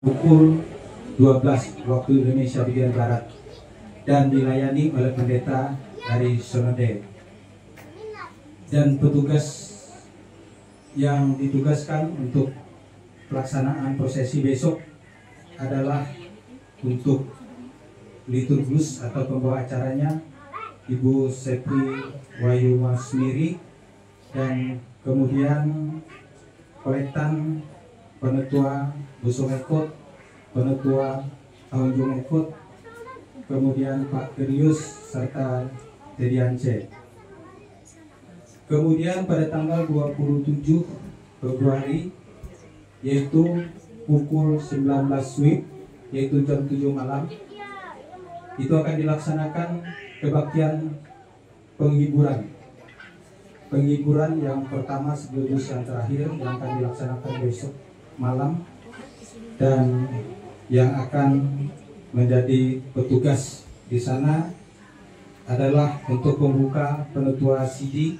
pukul 12 waktu Indonesia bagian Barat dan dilayani oleh pendeta dari Sonode. Dan petugas yang ditugaskan untuk pelaksanaan prosesi besok adalah untuk liturgus atau pembawa acaranya Ibu Sepri Wayu Masmiri, dan kemudian kolektan Penetua Busung Ekot, Penetua Tanjung Ekot, kemudian Pak Kerius serta Tediance. Kemudian pada tanggal 27 Februari yaitu pukul 19 WIB, yaitu jam 7 malam, itu akan dilaksanakan kebaktian penghiburan yang pertama sekaligus yang terakhir yang akan dilaksanakan besok malam, dan yang akan menjadi petugas di sana adalah untuk pembuka Penetua Sidi,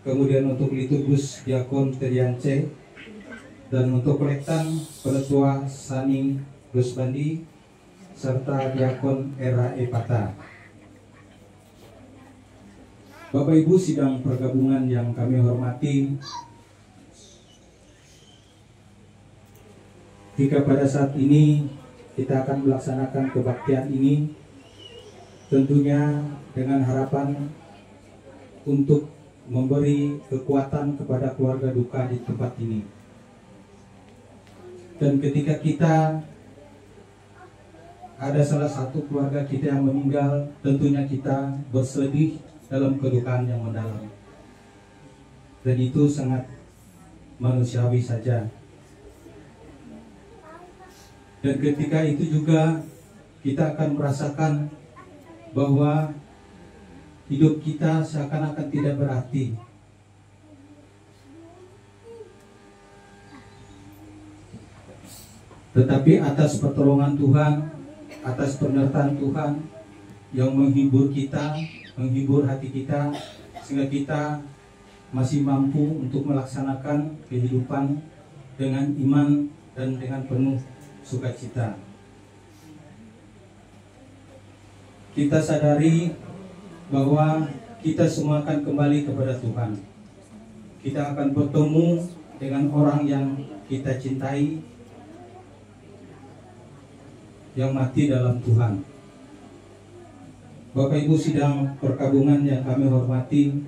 kemudian untuk liturgus Diakon Teriance, dan untuk kolektan Penetua Sani Rusbandi serta Diakon Era Epata. Bapak Ibu sidang pergabungan yang kami hormati, jika pada saat ini kita akan melaksanakan kebaktian ini, tentunya dengan harapan untuk memberi kekuatan kepada keluarga duka di tempat ini. Dan ketika kita ada salah satu keluarga kita yang meninggal, tentunya kita bersedih dalam kedukaan yang mendalam. Dan itu sangat manusiawi saja. Dan ketika itu juga kita akan merasakan bahwa hidup kita seakan-akan tidak berarti. Tetapi atas pertolongan Tuhan, atas penyertaan Tuhan yang menghibur kita, menghibur hati kita, sehingga kita masih mampu untuk melaksanakan kehidupan dengan iman dan dengan penuh sukacita. Kita sadari bahwa kita semua akan kembali kepada Tuhan. Kita akan bertemu dengan orang yang kita cintai, yang mati dalam Tuhan. Bapak Ibu sidang perkabungan yang kami hormati,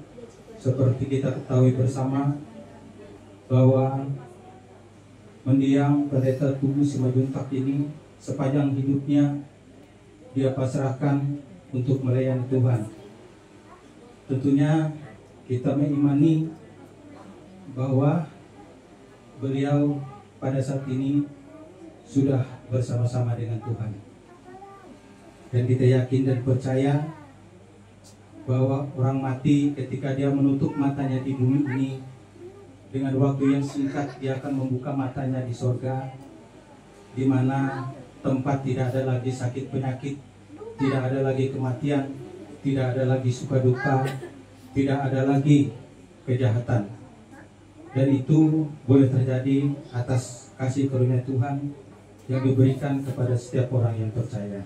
seperti kita ketahui bersama bahwa mendiang Pendeta Tugu Simajuntak ini sepanjang hidupnya dia pasrahkan untuk melayani Tuhan. Tentunya kita mengimani bahwa beliau pada saat ini sudah bersama-sama dengan Tuhan. Dan kita yakin dan percaya bahwa orang mati ketika dia menutup matanya di bumi ini, dengan waktu yang singkat dia akan membuka matanya di sorga, di mana tempat tidak ada lagi sakit penyakit, tidak ada lagi kematian, tidak ada lagi suka duka, tidak ada lagi kejahatan. Dan itu boleh terjadi atas kasih karunia Tuhan yang diberikan kepada setiap orang yang percaya.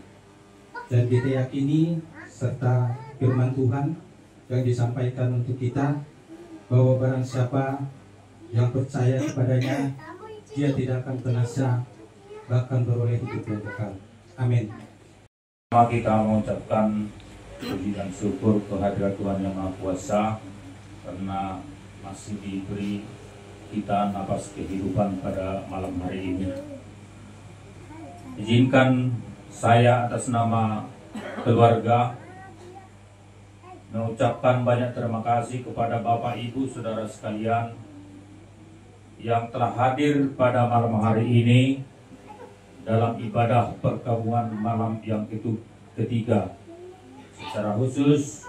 Dan kita yakini serta firman Tuhan yang disampaikan untuk kita, bahwa barang siapa yang percaya kepadanya, dia tidak akan binasa, bahkan beroleh hidup yang kekal. Amin. Kita mengucapkan puji dan syukur kehadirat Tuhan Yang Maha Kuasa karena masih diberi kita napas kehidupan pada malam hari ini. Izinkan saya atas nama keluarga mengucapkan banyak terima kasih kepada Bapak Ibu Saudara sekalian yang telah hadir pada malam hari ini dalam ibadah perkabungan malam yang ketiga. Secara khusus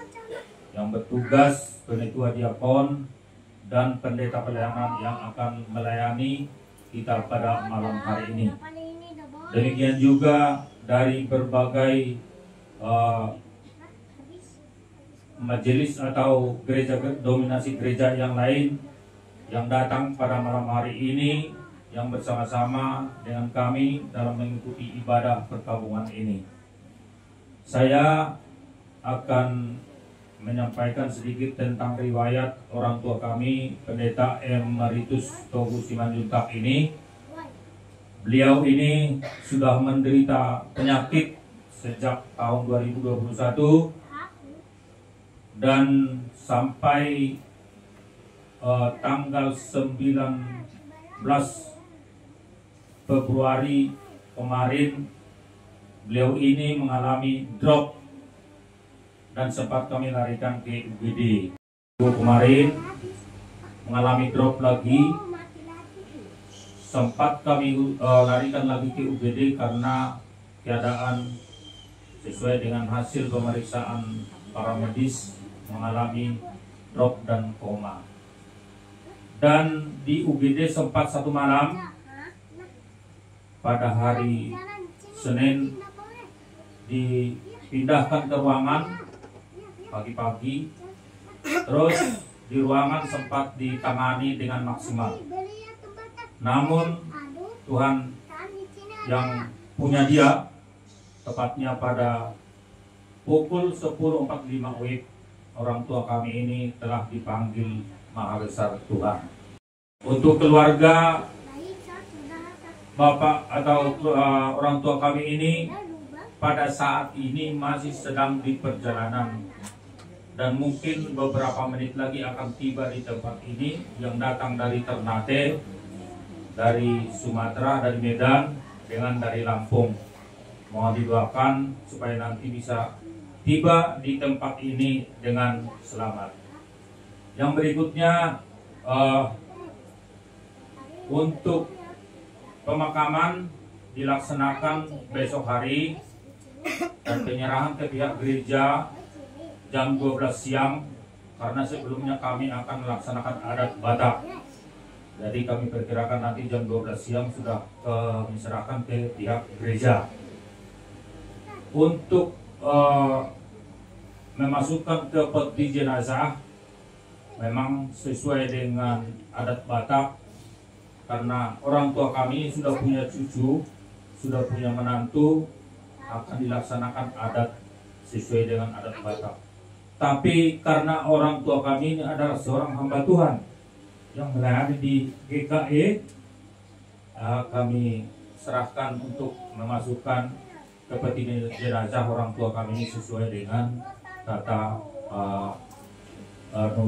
yang bertugas Penetua Diakon dan Pendeta Pelayanan yang akan melayani kita pada malam hari ini. Demikian juga dari berbagai majelis atau gereja, dominasi gereja yang lain yang datang pada malam hari ini yang bersama-sama dengan kami dalam mengikuti ibadah perkabungan ini. Saya akan menyampaikan sedikit tentang riwayat orang tua kami, Pendeta Emeritus Togu Simanjuntak ini. Beliau ini sudah menderita penyakit sejak tahun 2021 dan sampai tanggal 19 Februari kemarin beliau ini mengalami drop dan sempat kami larikan ke UGD. Kemarin mengalami drop lagi, sempat kami larikan lagi ke UGD karena keadaan sesuai dengan hasil pemeriksaan para medis mengalami drop dan koma. Dan di UGD sempat satu malam pada hari Senin dipindahkan ke ruangan pagi-pagi, terus di ruangan sempat ditangani dengan maksimal. Namun Tuhan yang punya dia, tepatnya pada pukul 10.45 WIB, orang tua kami ini telah dipanggil Maha Besar Tuhan. Untuk keluarga Bapak atau orang tua kami ini pada saat ini masih sedang di perjalanan dan mungkin beberapa menit lagi akan tiba di tempat ini, yang datang dari Ternate, dari Sumatera, dari Medan, dengan dari Lampung. Mohon didoakan supaya nanti bisa tiba di tempat ini dengan selamat. Yang berikutnya untuk pemakaman dilaksanakan besok hari dan penyerahan ke pihak gereja jam 12 siang karena sebelumnya kami akan melaksanakan adat Batak. Jadi kami perkirakan nanti jam 12 siang sudah diserahkan ke pihak gereja. Untuk memasukkan ke peti jenazah memang sesuai dengan adat Batak, karena orang tua kami sudah punya cucu, sudah punya menantu, akan dilaksanakan adat sesuai dengan adat Batak. Tapi karena orang tua kami ini adalah seorang hamba Tuhan yang melayani di GKE, kami serahkan untuk memasukkan ke peti jenazah orang tua kami ini sesuai dengan tata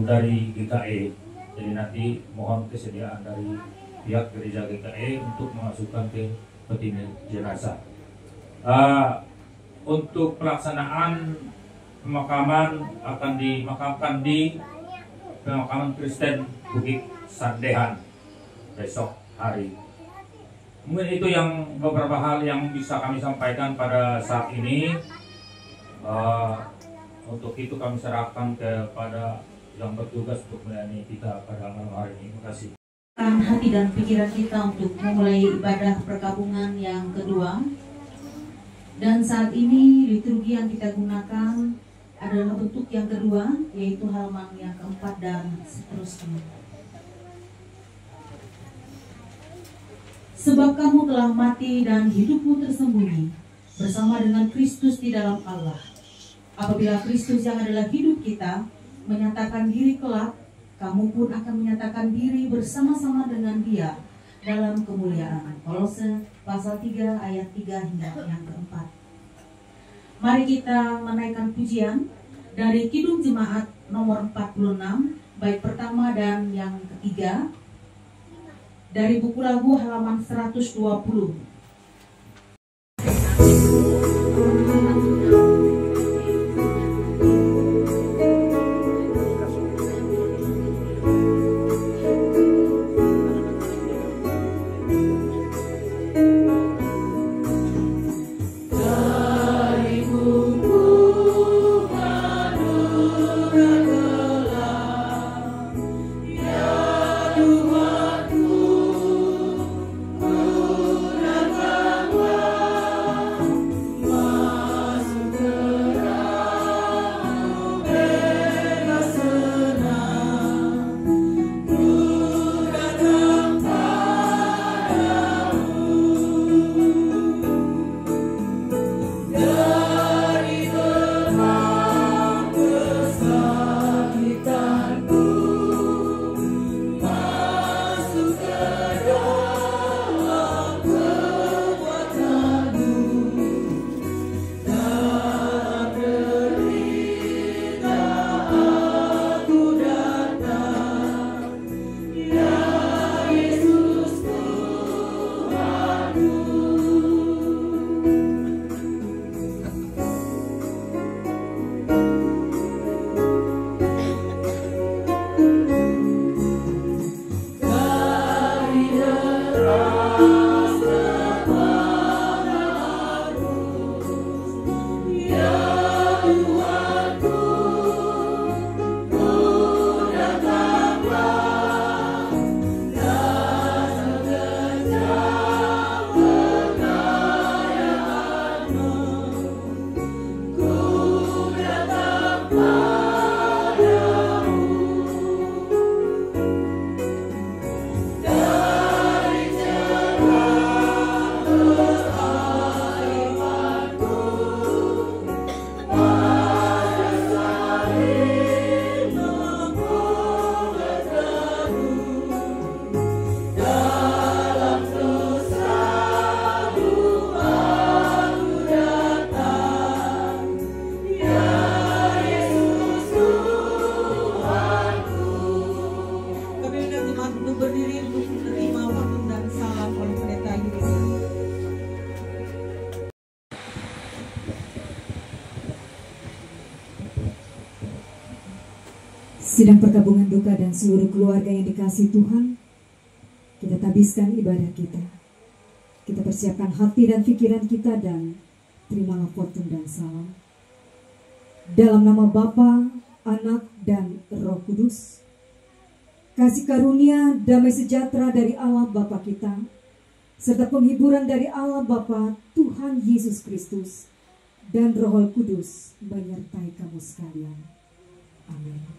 dari GKE. Jadi nanti mohon kesediaan dari pihak gereja GKE untuk memasukkan ke peti jenazah. Untuk pelaksanaan pemakaman akan dimakamkan di pemakaman Kristen Bukit Sandehan besok hari. Mungkin itu yang beberapa hal yang bisa kami sampaikan pada saat ini. Untuk itu kami serahkan kepada yang bertugas untuk melayani kita pada malam hari ini. Terima kasih. Hati dan pikiran kita untuk memulai ibadah perkabungan yang kedua. Dan saat ini liturgi yang kita gunakan adalah bentuk yang kedua, yaitu halaman yang keempat dan seterusnya. Sebab kamu telah mati dan hidupmu tersembunyi bersama dengan Kristus di dalam Allah. Apabila Kristus yang adalah hidup kita menyatakan diri kelak, kamu pun akan menyatakan diri bersama-sama dengan Dia dalam kemuliaan. Kolose pasal 3 ayat 3 hingga yang keempat. Mari kita menaikkan pujian dari Kidung Jemaat nomor 46, bait pertama dan yang ketiga, dari buku lagu halaman 120. Tuhanku, ku Sidang perkabungan duka dan seluruh keluarga yang dikasihi Tuhan, kita tabiskan ibadah kita. Kita persiapkan hati dan pikiran kita dan terimalah fortun dan salam. Dalam nama Bapa, Anak, dan Roh Kudus, kasih karunia, damai sejahtera dari Allah Bapa kita, serta penghiburan dari Allah Bapa, Tuhan Yesus Kristus, dan Roh Kudus menyertai kamu sekalian. Amin.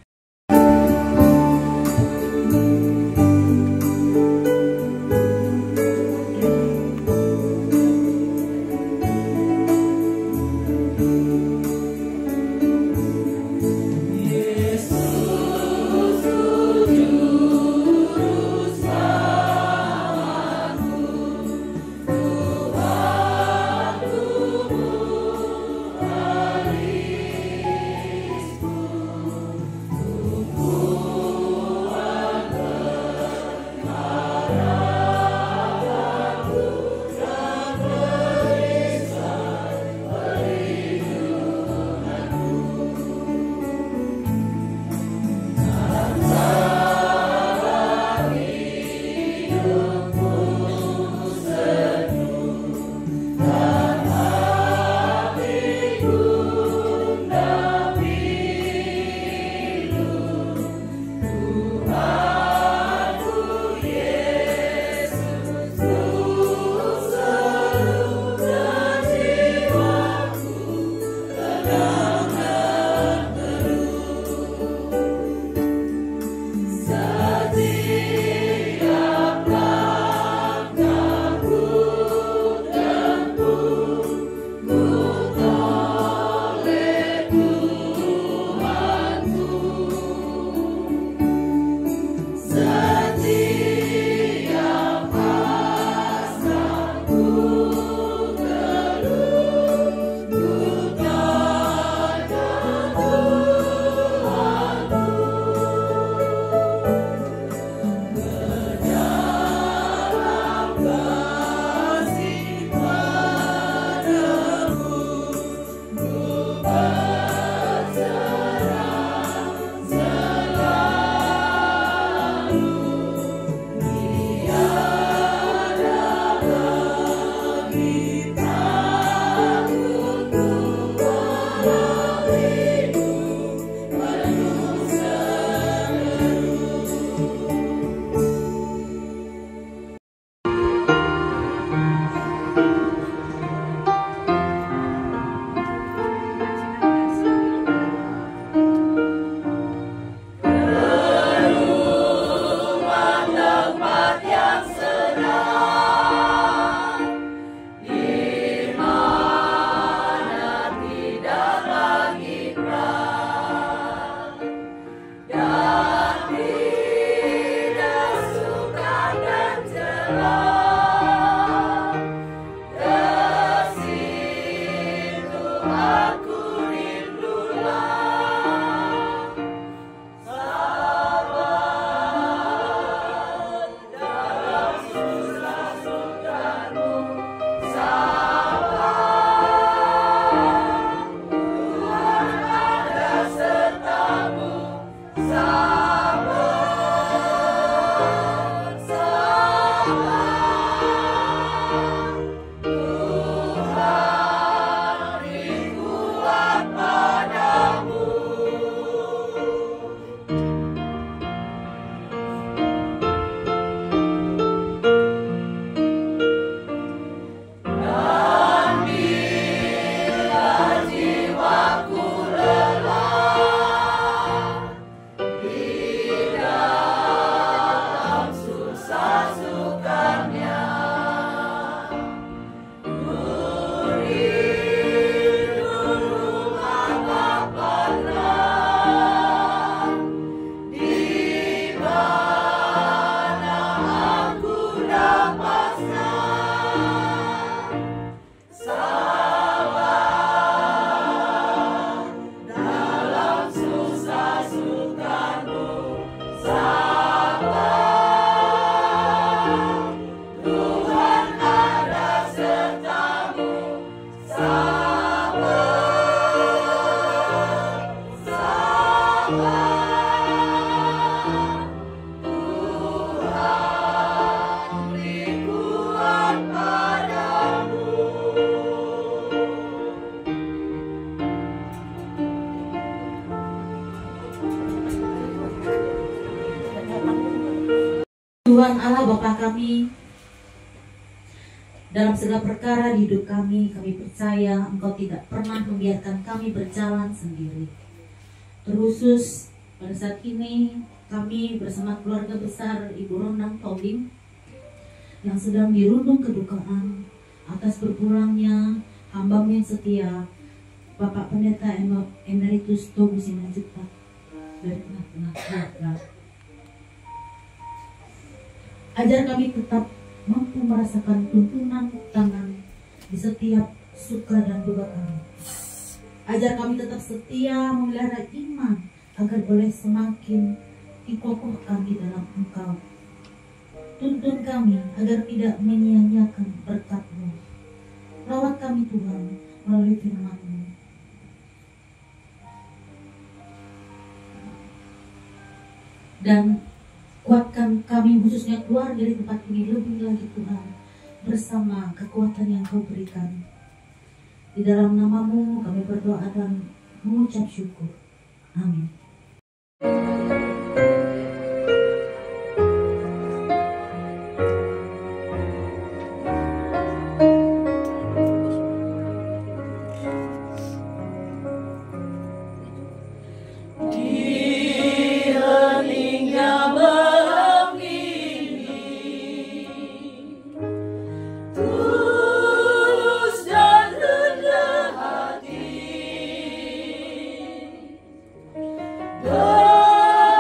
kami dalam segala perkara di hidup kami percaya Engkau tidak pernah membiarkan kami berjalan sendiri. Terkhusus pada saat ini kami bersama keluarga besar Ibu Rondang Pauling yang sedang dirundung kedukaan atas berpulangnya hamba-Mu yang setia, Bapak Pendeta Emeritus Togu Simanjuntak dari tengah-tengah keluarga. Ajar kami tetap mampu merasakan tuntunan tangan di setiap suka dan duka kami. Ajar kami tetap setia memelihara iman agar boleh semakin dikokohkan di dalam Engkau. Tuntun kami agar tidak menyia-nyiakan berkat-Mu. Rawat kami Tuhan melalui firman-Mu. Dan kuatkan kami khususnya keluar dari tempat ini lebih lagi Tuhan, bersama kekuatan yang Kau berikan. Di dalam nama-Mu kami berdoa dan mengucap syukur. Amin. Oh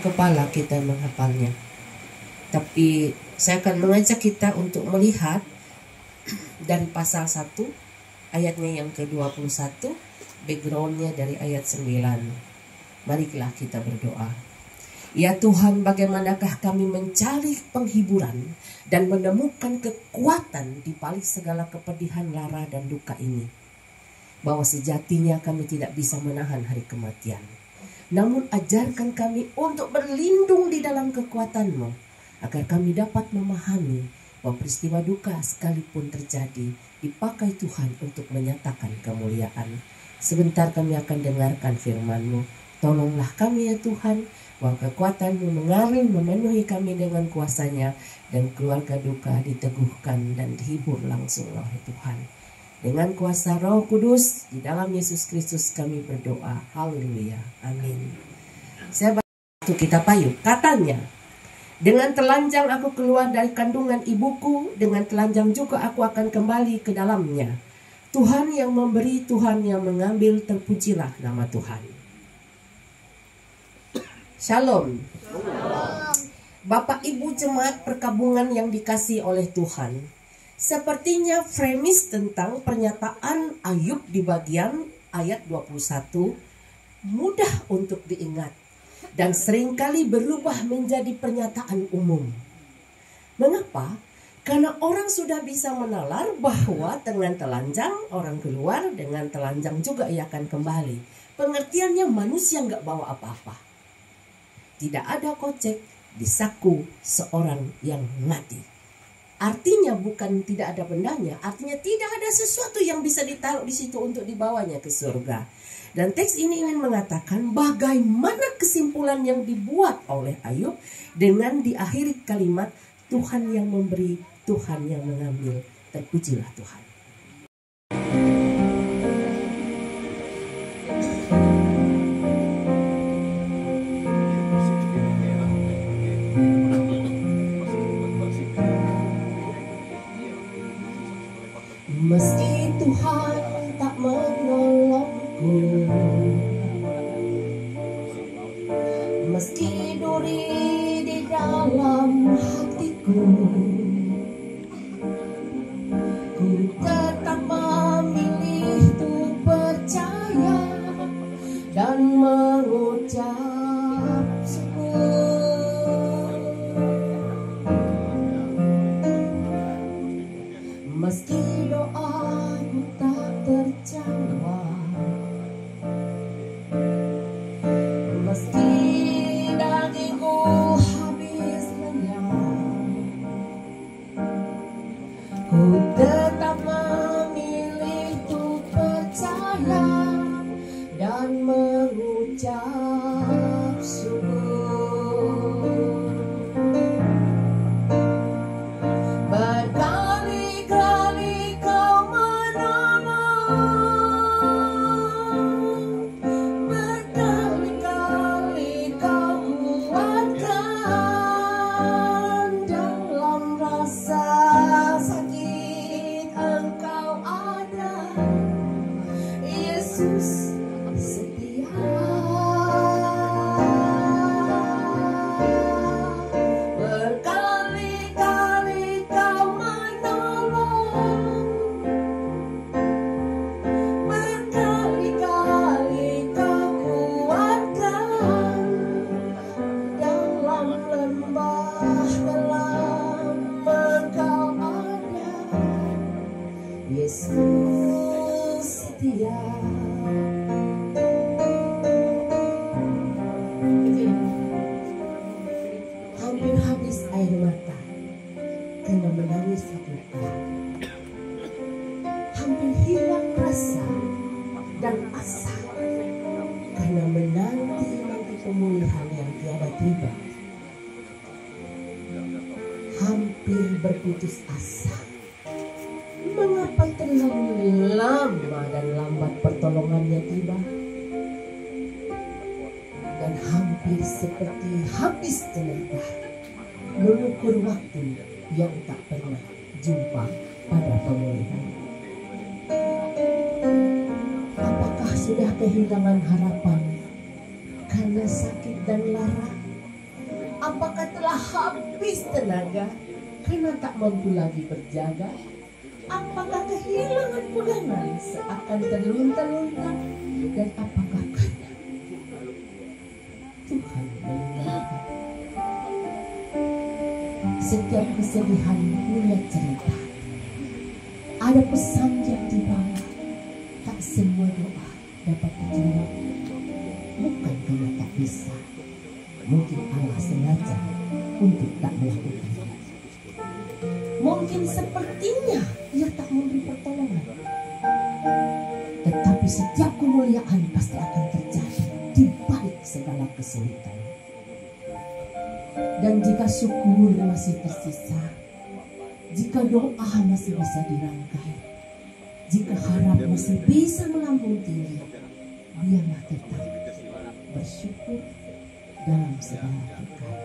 Kepala kita menghafalnya. Tapi saya akan mengajak kita untuk melihat dari pasal 1 ayatnya yang ke-21, backgroundnya dari ayat 9. Marilah kita berdoa. Ya Tuhan, bagaimanakah kami mencari penghiburan dan menemukan kekuatan di balik segala kepedihan, lara dan duka ini. Bahwa sejatinya kami tidak bisa menahan hari kematian. Namun ajarkan kami untuk berlindung di dalam kekuatan-Mu, agar kami dapat memahami bahwa peristiwa duka sekalipun terjadi, dipakai Tuhan untuk menyatakan kemuliaan. Sebentar kami akan dengarkan firman-Mu. Tolonglah kami ya Tuhan, bahwa kekuatan-Mu mengalir memenuhi kami dengan kuasa-Nya, dan keluarga duka diteguhkan dan dihibur langsung oleh Tuhan. Dengan kuasa Roh Kudus, di dalam Yesus Kristus kami berdoa. Haleluya. Amin. Saya baca kita payung. Katanya, dengan telanjang aku keluar dari kandungan ibuku, dengan telanjang juga aku akan kembali ke dalamnya. Tuhan yang memberi, Tuhan yang mengambil, terpujilah nama Tuhan. Shalom. Bapak Ibu jemaat perkabungan yang dikasihi oleh Tuhan. Sepertinya premis tentang pernyataan Ayub di bagian ayat 21 mudah untuk diingat dan seringkali berubah menjadi pernyataan umum. Mengapa? Karena orang sudah bisa menalar bahwa dengan telanjang orang keluar, dengan telanjang juga ia akan kembali. Pengertiannya manusia nggak bawa apa-apa. Tidak ada kocek di saku seorang yang mati. Artinya bukan tidak ada bendanya, artinya tidak ada sesuatu yang bisa ditaruh di situ untuk dibawanya ke surga. Dan teks ini ingin mengatakan bagaimana kesimpulan yang dibuat oleh Ayub dengan diakhiri kalimat Tuhan yang memberi, Tuhan yang mengambil, terpujilah Tuhan. Meski Tuhan tak menolongku, meski duri di dalam hatiku, ku tetap memilih untuk percaya dan mengucap syukur. Meski doaku tak terjawab, meski dagingku habis lenyap, ku tetap memilih untuk percaya dan mengucap syukur. Berkali-kali kau menolong, berkali-kali kau kuatkan, dalam rasa sakit Engkau ada, Yesus setia. Berkali-kali kau menolong, berkali-kali kau kuatkan, dalam lembah gelap Engkau ada, Yesus setia. Hampir habis air mata karena menangis luka. Hampir hilang rasa dan asa karena menanti pemulihan yang tiada tiba. Hampir berputus asa. Mengapa terlalu lama dan lambat pertolongannya tiba? Dan hampir seperti habis tenaga mengukur waktu yang tak pernah jumpa pada pemulihan. Apakah sudah kehilangan harapan karena sakit dan lara? Apakah telah habis tenaga karena tak mampu lagi berjaga? Apakah kehilangan pegangan seakan terlunta-lunta? Dan apakah karena Tuhan mendengarkan? Setiap kesedihan punya cerita, ada pesan yang dibawa. Tak semua doa dapat dijawab, bukan karena tak bisa, mungkin Allah sengaja untuk tak melakukan. Mungkin sepertinya ia tak memberi pertolongan, tetapi setiap kemuliaan pasti akan terjadi di balik segala kesulitan. Dan jika syukur masih tersisa, jika doa masih bisa dirangkai, jika harap masih bisa melambung tinggi, biarlah tetap bersyukur dalam segala perkara.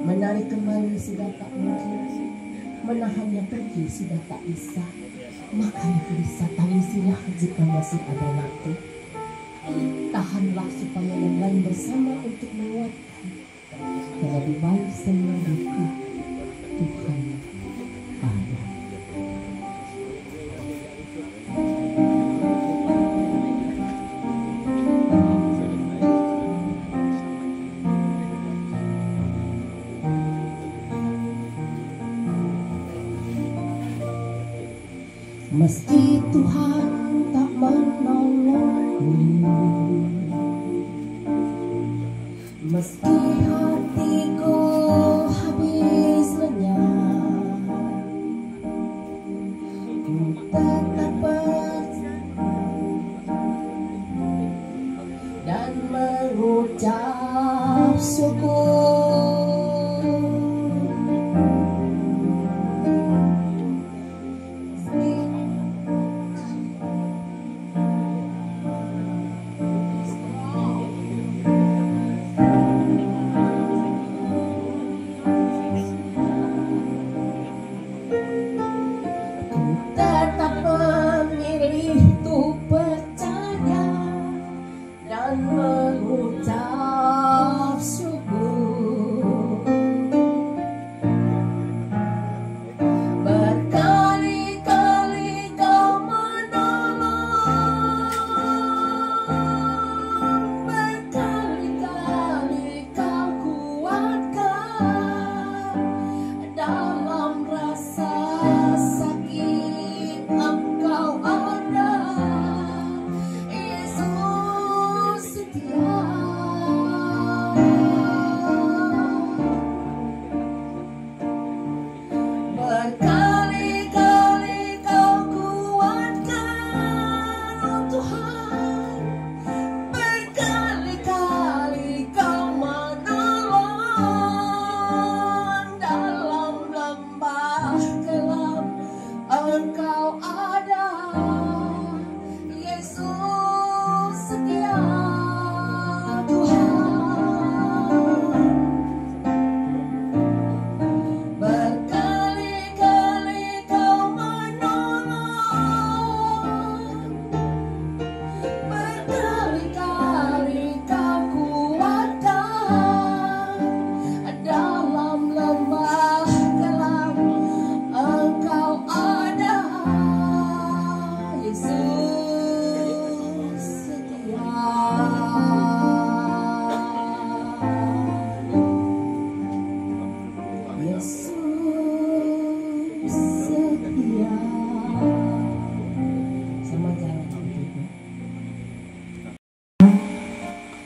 Menarik kembali sudah tak mungkin, menahannya pergi sudah tak bisa. Makanya bisa tangisilah jika masih ada waktu. Tahanlah supaya yang lain bersama untuk menguatkan. Karena di balik semua duka, Tuhan Meski Tuhan tak menolongku, meski hatiku habis lenyap, ku tetap percaya dan mengucap syukur.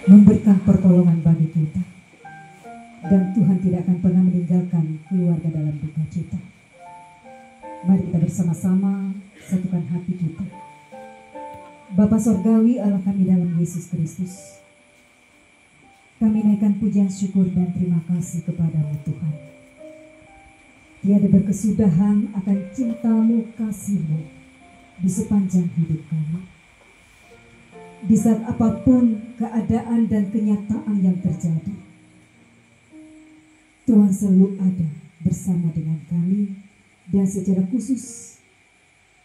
Memberikan pertolongan bagi kita, dan Tuhan tidak akan pernah meninggalkan keluarga dalam duka cita. Mari kita bersama-sama satukan hati kita. Bapa Sorgawi, Allah kami dalam Yesus Kristus, kami naikkan pujian syukur dan terima kasih kepada-Mu Tuhan. Tiada berkesudahan akan cinta-Mu, kasih-Mu di sepanjang hidup kami. Di saat apapun keadaan dan kenyataan yang terjadi, Tuhan selalu ada bersama dengan kami, dan secara khusus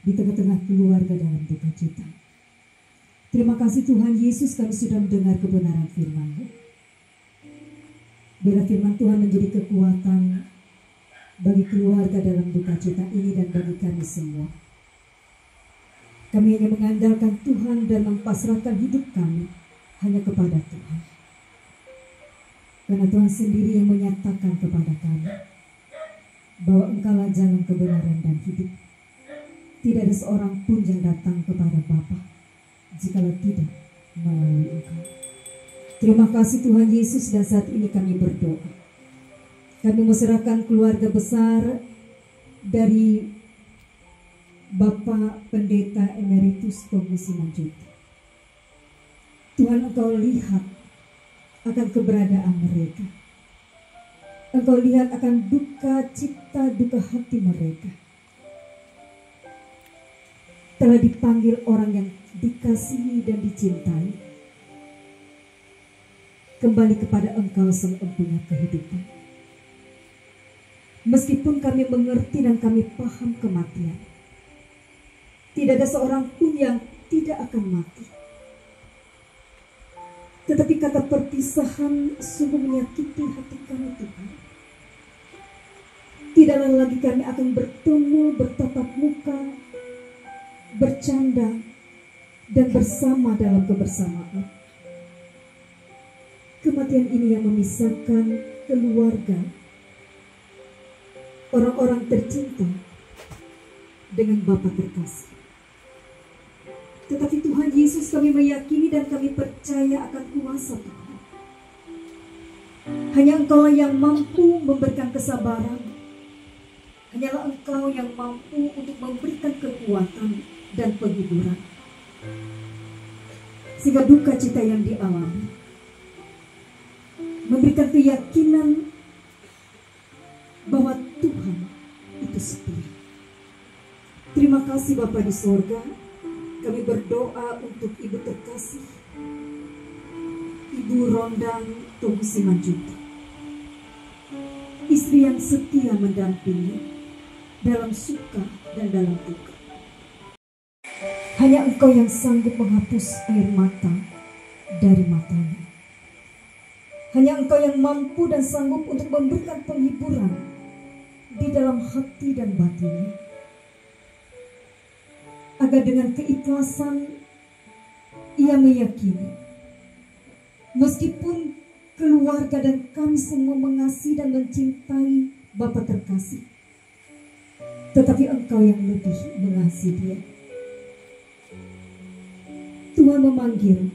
di tengah-tengah keluarga dalam duka cita. Terima kasih Tuhan Yesus, kami sudah mendengar kebenaran firman-Mu. Biarlah firman Tuhan menjadi kekuatan bagi keluarga dalam duka cita ini dan bagi kami semua. Kami hanya mengandalkan Tuhan dan mempasrahkan hidup kami hanya kepada Tuhan. Karena Tuhan sendiri yang menyatakan kepada kami bahwa Engkaulah jalan kebenaran dan hidup. Tidak ada seorang pun yang datang kepada Bapa jikalau tidak melalui Engkau. Terima kasih Tuhan Yesus, dan saat ini kami berdoa. Kami menserahkan keluarga besar dari Bapak Pendeta Emeritus Togu Simanjuntak. Tuhan, Engkau lihat akan keberadaan mereka. Engkau lihat akan duka cita, duka hati mereka. Telah dipanggil orang yang dikasihi dan dicintai. Kembali kepada Engkau Sang Empunya kehidupan. Meskipun kami mengerti dan kami paham kematian, tidak ada seorang pun yang tidak akan mati. Tetapi kata perpisahan sungguh menyakiti hati kami Tuhan. Tidaklah lagi kami akan bertemu, bertatap muka, bercanda, dan bersama dalam kebersamaan. Kematian ini yang memisahkan keluarga, orang-orang tercinta, dengan Bapa terkasih. Tetapi Tuhan Yesus, kami meyakini dan kami percaya akan kuasa Tuhan. Hanya Engkau yang mampu memberikan kesabaran. Hanyalah Engkau yang mampu untuk memberikan kekuatan dan penghiburan. Sehingga duka cita yang dialami memberikan keyakinan bahwa Tuhan itu setia. Terima kasih Bapa di sorga. Kami berdoa untuk Ibu terkasih, Ibu Rondang Togu Simanjuntak, istri yang setia mendampingi dalam suka dan dalam duka. Hanya Engkau yang sanggup menghapus air mata dari matanya. Hanya Engkau yang mampu dan sanggup untuk memberikan penghiburan di dalam hati dan batinnya, agar dengan keikhlasan ia meyakini, meskipun keluarga dan kami semua mengasihi dan mencintai Bapa terkasih, tetapi Engkau yang lebih mengasihi dia. Tuhan memanggil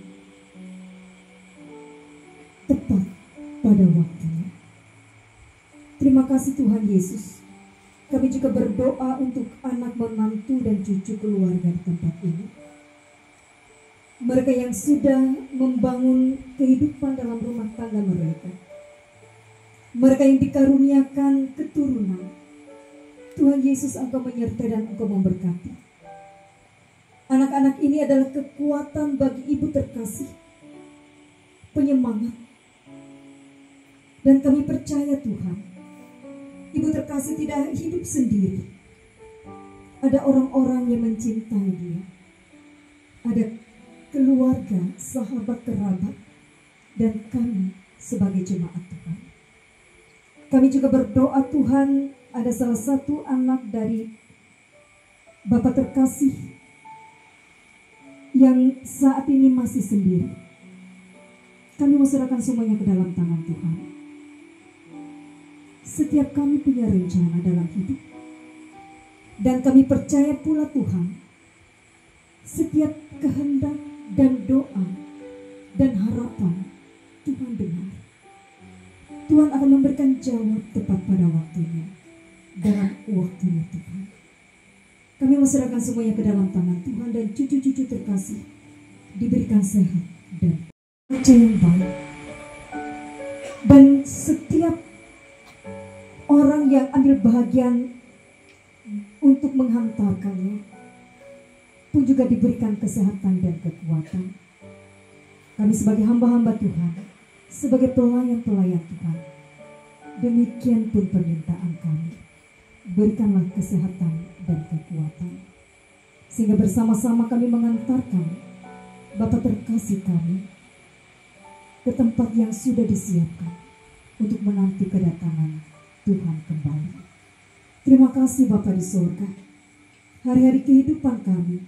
tepat pada waktunya. Terima kasih Tuhan Yesus. Kami juga berdoa untuk anak, menantu, dan cucu keluarga di tempat ini. Mereka yang sudah membangun kehidupan dalam rumah tangga mereka. Mereka yang dikaruniakan keturunan. Tuhan Yesus, Engkau menyertai dan Engkau memberkati. Anak-anak ini adalah kekuatan bagi Ibu terkasih, penyemangat. Dan kami percaya Tuhan, Ibu terkasih tidak hidup sendiri. Ada orang-orang yang mencintai dia. Ada keluarga, sahabat, kerabat, dan kami sebagai jemaat Tuhan. Kami juga berdoa Tuhan, ada salah satu anak dari Bapa terkasih yang saat ini masih sendiri. Kami serahkan semuanya ke dalam tangan Tuhan. Setiap kami punya rencana dalam hidup. Dan kami percaya pula Tuhan, setiap kehendak dan doa dan harapan Tuhan dengar. Tuhan akan memberikan jawab tepat pada waktunya, dalam waktunya Tuhan. Kami serahkan semuanya ke dalam tangan Tuhan, dan cucu-cucu terkasih diberikan sehat dan kerja yang baik. Dan setiap orang yang ambil bahagian untuk menghantarkannya pun juga diberikan kesehatan dan kekuatan. Kami sebagai hamba-hamba Tuhan, sebagai pelayan-pelayan Tuhan, demikian pun permintaan kami. Berikanlah kesehatan dan kekuatan, sehingga bersama-sama kami mengantarkan Bapa terkasih kami ke tempat yang sudah disiapkan untuk menanti kedatangan Tuhan kembali. Terima kasih Bapa di surga. Hari-hari kehidupan kami,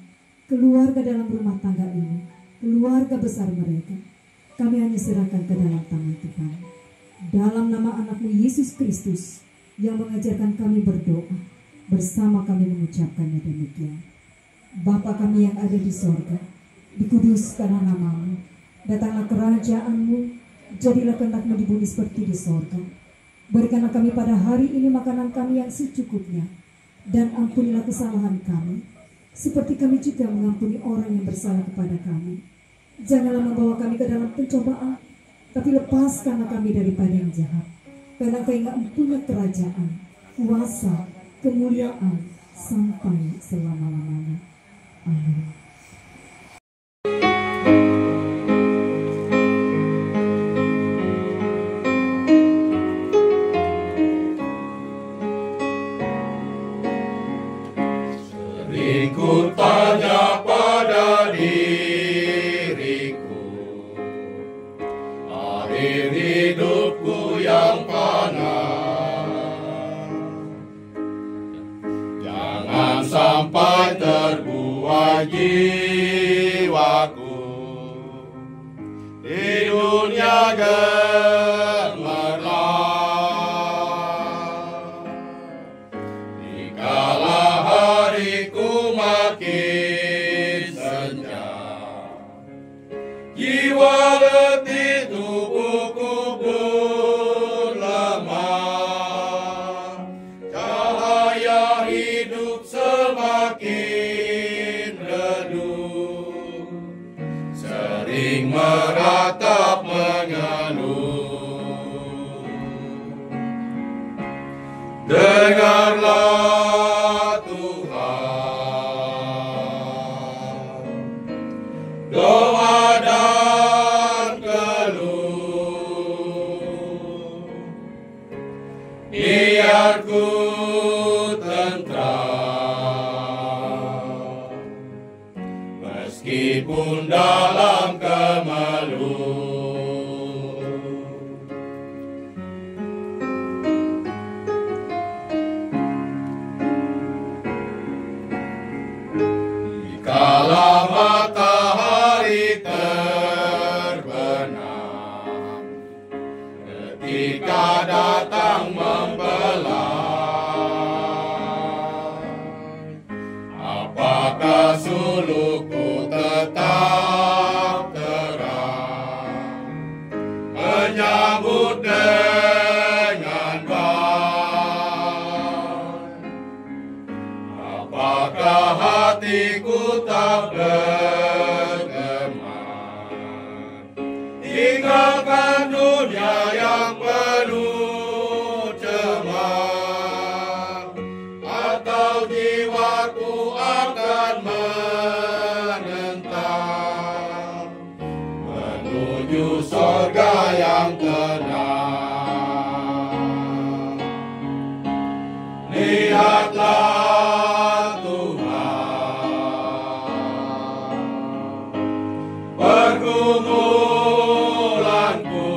keluarga dalam rumah tangga ini, keluarga besar mereka, kami hanya serahkan ke dalam tangan Tuhan. Dalam nama anak-Mu Yesus Kristus yang mengajarkan kami berdoa, bersama kami mengucapkannya demikian. Bapa kami yang ada di sorga, dikuduskanlah nama-Mu, datanglah kerajaan-Mu, jadilah kehendak-Mu di bumi seperti di sorga. Berikanlah kami pada hari ini makanan kami yang secukupnya, dan ampunilah kesalahan kami, seperti kami juga mengampuni orang yang bersalah kepada kami. Janganlah membawa kami ke dalam pencobaan, tapi lepaskanlah kami daripada yang jahat. Karena Engkau yang punya kerajaan, kuasa, kemuliaan sampai selama-lamanya. Amin. Sering ku tanya pada diriku, akhir hidupku yang sampai terbuai jiwaku di dunia gemerlap. Dikala hari semakin senyap. Jiwa letih, tubuhku pun lemah. Cahaya hidup semakin redup. Sering meratap mengeluh. Dengarlah Tuhan doa dan keluh. Biarku tentram meskipun dalam kemelut. Kala matahari terbenam, ketika datang membelah, apakah sulukku tetap terang, menyambut dengan baik? Apakah hatiku tak bergema, tinggalkan dunia yang penuh cemas, atau jiwaku akan menentang menuju surga yang tenang. Lihatlah pergumulanku,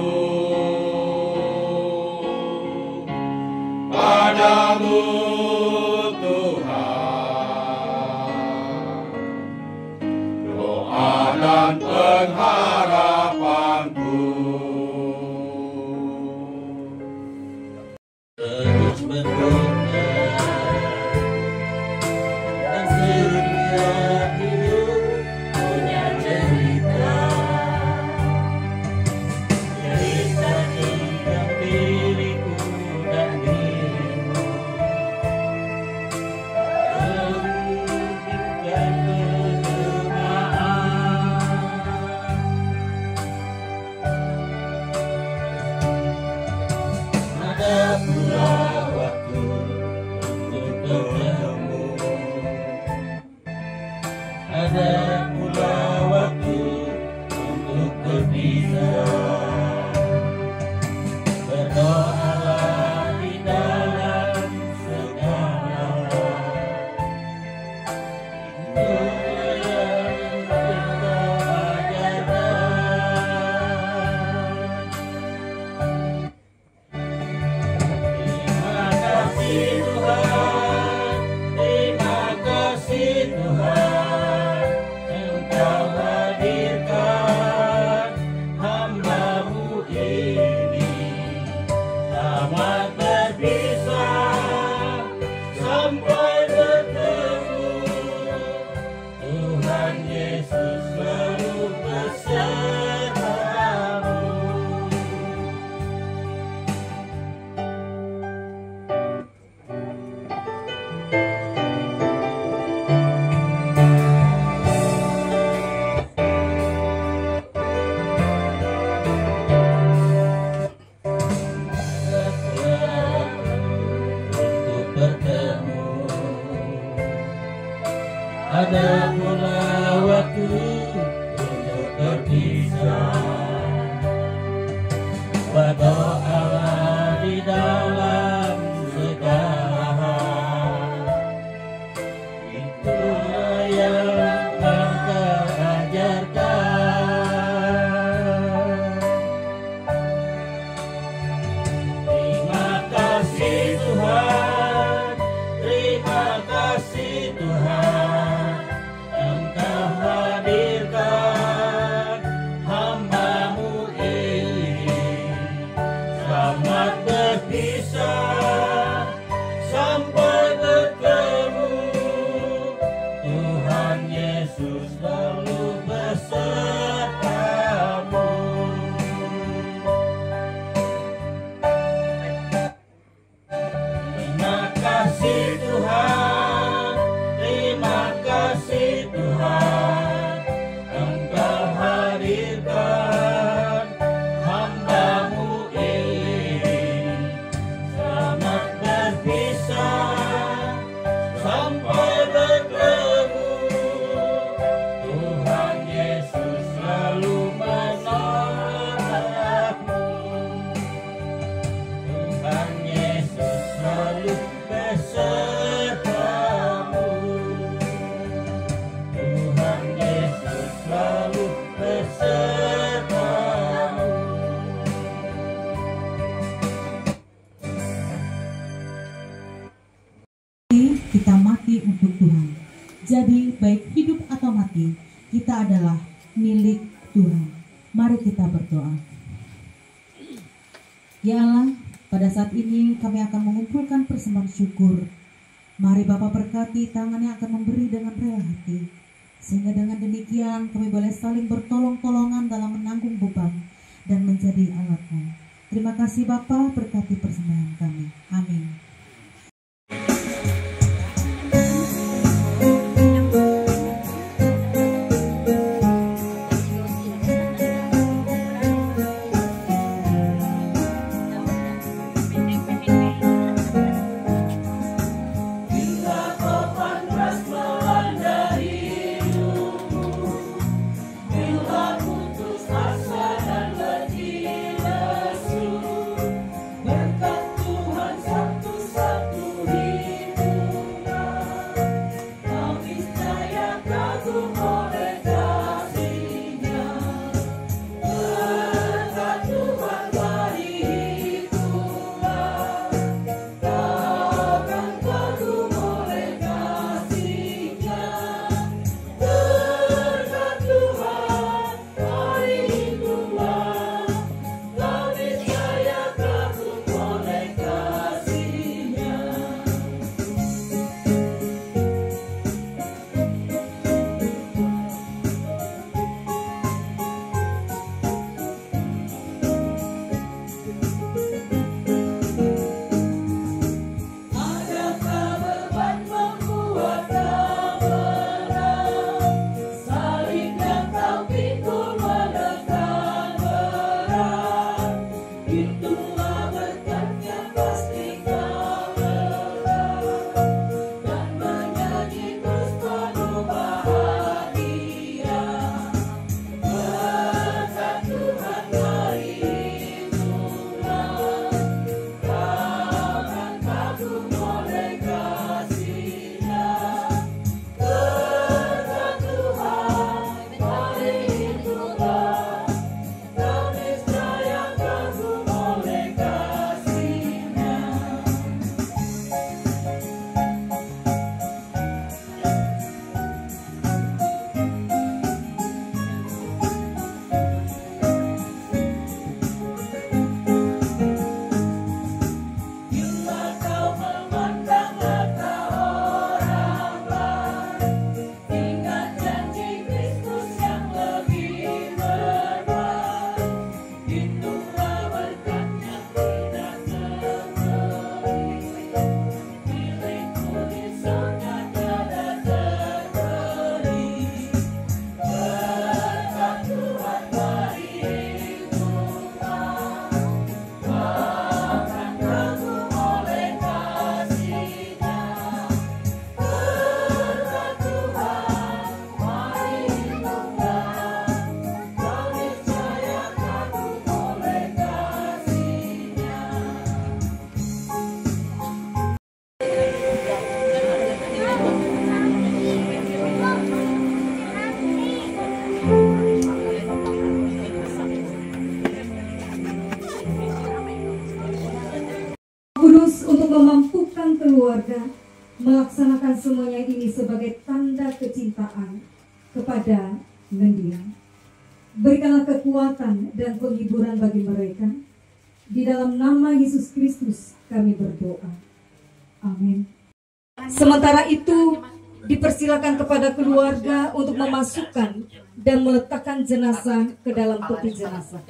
padamu Tuhan, doa dan pengharapanku. Terus berdoa dan setiap hidup punya cerita tentang diriku dan dirimu. Sempitkan kesemaan, ada pula waktu untuk bertemu, ada pula waktu untuk berpisah. Berdoalah di dalam segala, itu yang berdoa ajarkan. Terima kasih Tuhan, terima kasih Tuhan, Engkau hadirkan hamba-Mu ini. Selamat berpisah sampai bertemu, Tuhan Yesus selalu bersamamu. Untuk bertemu, ada pula waktu untuk berpisah. Berdoalah di dalam segala hal, itulah yang Engkau ajarkan. Terima kasih Tuhan, terima kasih Tuhan, Engkau hadirkan hamba Yesus selalu besertamu. Terima kasih Tuhan, terima kasih Tuhan, Engkau hadirkan hamba-Mu ini. Selamat berpisah sampai bertemu. Tuhan Yesus selalu menolongmu. Tuhan Yesus selalu besertamu. Tuhan Yesus selalu besertamu. Kita mati untuk Tuhan. Jadi baik hidup atau mati, kita adalah milik Tuhan. Mari kita berdoa. Ya Allah, pada saat ini kami akan mengumpulkan persembahan syukur. Mari Bapa berkati tangan yang akan memberi dengan rela hati, sehingga dengan demikian kami boleh saling bertolong-tolongan dalam menanggung beban dan menjadi alat-Mu. Terima kasih Bapa, berkati persembahan kami. Amin. memampukan keluarga melaksanakan semuanya ini sebagai tanda kecintaan kepada mendiang. Berikanlah kekuatan dan penghiburan bagi mereka. Di dalam nama Yesus Kristus kami berdoa. Amin. Sementara itu, Dipersilakan kepada keluarga untuk memasukkan dan meletakkan jenazah ke dalam peti jenazah.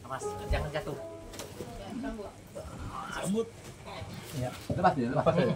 Awas, jangan jatuh. Ya, lepas ya, lepas ya.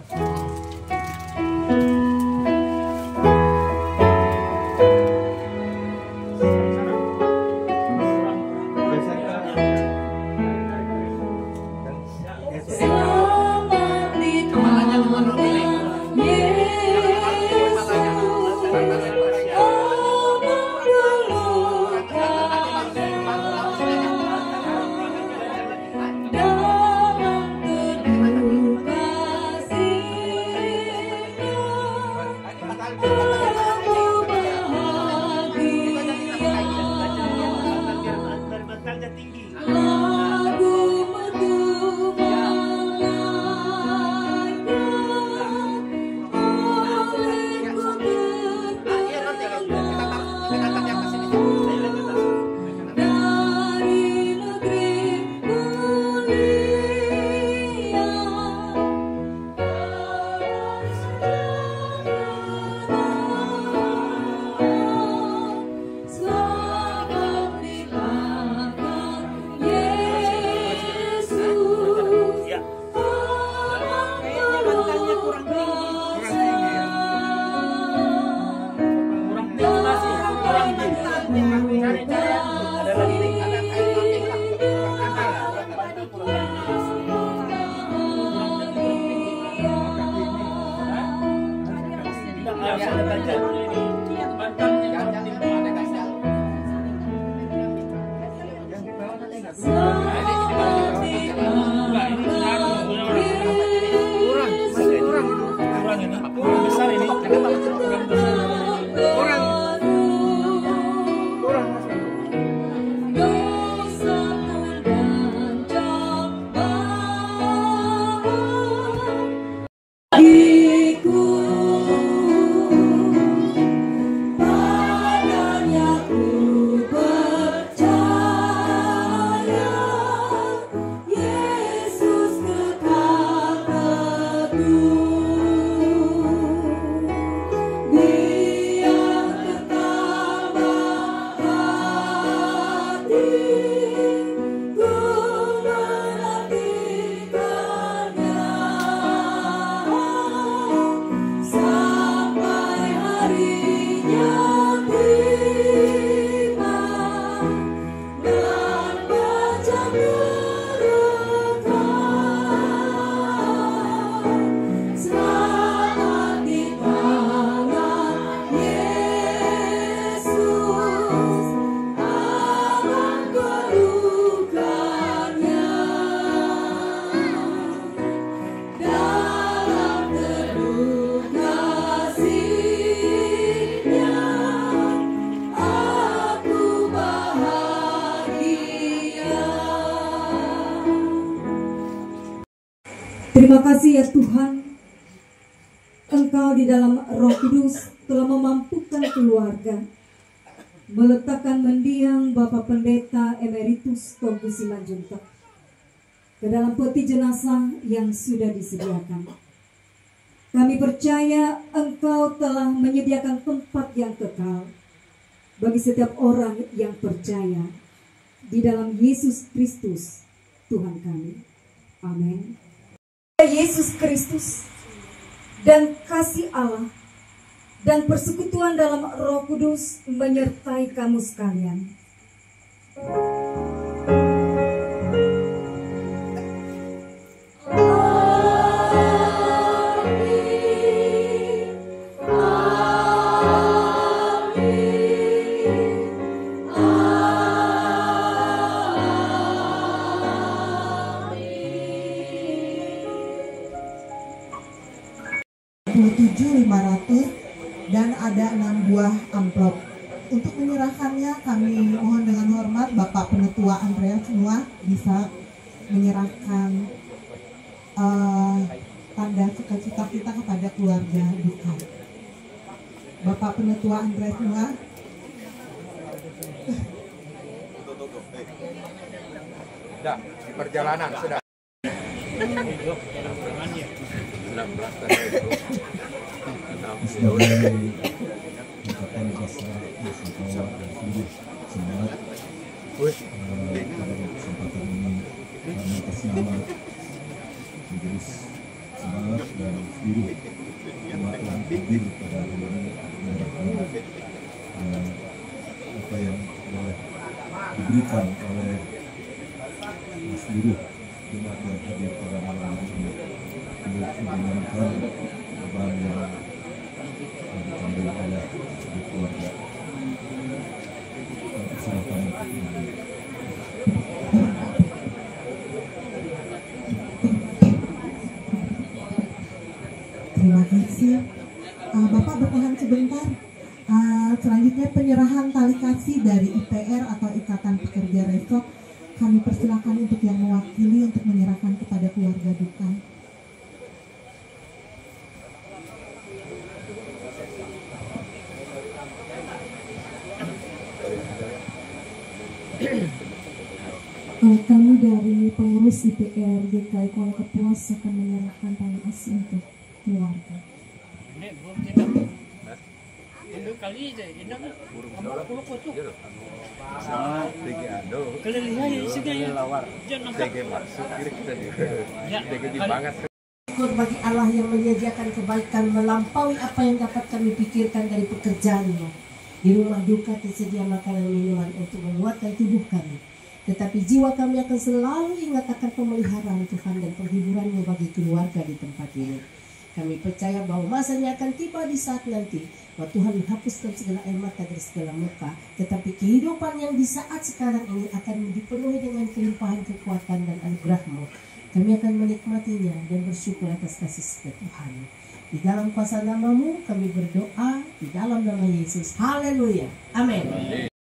Terima kasih ya Tuhan, Engkau di dalam Roh Kudus telah memampukan keluarga meletakkan mendiang Bapak Pendeta Emeritus Togu Simanjuntak ke dalam peti jenazah yang sudah disediakan. Kami percaya Engkau telah menyediakan tempat yang kekal bagi setiap orang yang percaya di dalam Yesus Kristus Tuhan kami. Amin. Yesus Kristus dan kasih Allah dan persekutuan dalam Roh Kudus menyertai kamu sekalian. dan ada 6 buah amplop. Untuk menyerahkannya kami mohon dengan hormat Bapak Penetua Andreas semua bisa menyerahkan tanda sukacita kita kepada keluarga duka. Bapak Penetua Andreas semua. Sudah, di perjalanan sudah. sebagai ungkapan rasa istiqomah dan sungguh semangat pada kesempatan ini kami kasih nama menjadi semangat dan seluruh umat yang hadir pada hari ini menyerahkan apa yang boleh diberikan oleh seluruh umat yang hadir pada malam ini untuk menjalankan beban yang ditanggung oleh keluarga. Silakan untuk ini. Terima kasih. Bapak bertahan sebentar. Selanjutnya penyerahan tali kasih dari IPR atau Ikatan Pekerja Resok. Kami persilakan untuk yang mewakili untuk menyerahkan kepada keluarga duka. Kami dari pengurus IPR DKI Kuala Kapuas akan menyerahkan tali kasih untuk keluarga. Syukur bagi Allah yang menyediakan kebaikan melampaui apa yang dapat kami pikirkan dari pekerjaan-Mu. Di rumah duka tersedia makanan minuman untuk menguatkan tubuh kami. Tetapi jiwa kami akan selalu ingat akan pemeliharaan Tuhan dan penghiburan-Mu bagi keluarga di tempat ini. Kami percaya bahwa masanya akan tiba di saat nanti, bahwa Tuhan menghapuskan segala air mata dari segala muka. Tetapi kehidupan yang di saat sekarang ini akan dipenuhi dengan kelimpahan kekuatan dan anugerah-Mu. Kami akan menikmatinya dan bersyukur atas kasih setia Tuhan. Di dalam kuasa nama-Mu kami berdoa, di dalam nama Yesus. Haleluya. Amin.